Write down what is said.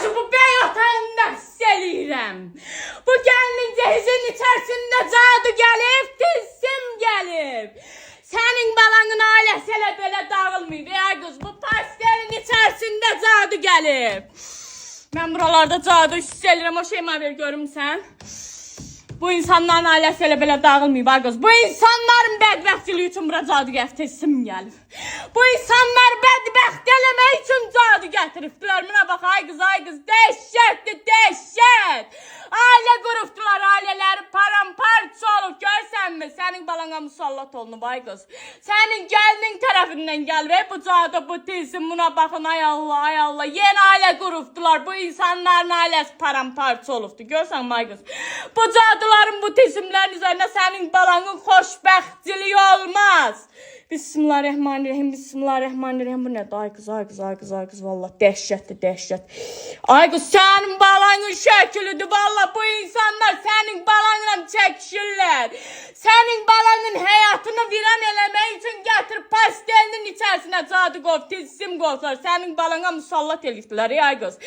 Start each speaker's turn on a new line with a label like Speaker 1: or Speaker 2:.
Speaker 1: Qardaşım, bu bəy otağında hiss eləyirəm. Bu gəlinin cehizin içərisində cadu gəlib, tilsim gəlib. Sənin balanın ailəsi elə belə dağılmayıb. Ay qız, bu pastelin içərisində cadu gəlib. Mən buralarda cadu hiss eləyirəm, o şey mənə görümsən. Bu insanların ailəsi elə belə dağılmayıb, ay qız. Bu insanların bədbəxtçiliyi üçün bura cadu gətirsim gəlib. Bu insanlar bədbəxt eləmək üçün cadu gətiribdilər. Buna bax, ay qız, dəhşətdir, dəhşət. Ailə qurubdular, ailələri paramparça olub. Görsənmi? Sənin balana musallat olunub, ay qız. Sənin gəlinin tərəfindən gəlib, bu cadu, bu tilsim, buna baxın, ay Allah, ay Allah. Yeni ailə qurubdular, bu insanların ailəsi paramparça olubdu. Görsənmi, ay qız? Bu caduların, bu tilsimlərin üzərində sənin balanın xoşbəxtçiliyi olmaz. Bismillahirrahmanirrahim, bismillahirrahmanirrahim. Bu nədir? Ay qız, vallahi dəhşətdir, dəhşət. Ay qız, sənin balanın şəklidir, vallahi bu insanlar sənin balanla çəkişirlər. Sənin balanın həyatını viran eləmək üçün gətirib pastelinin içərisinə cadu qoyub, tilsim qoyublar. Sənin balana musallat eləyibdilər, ay qız.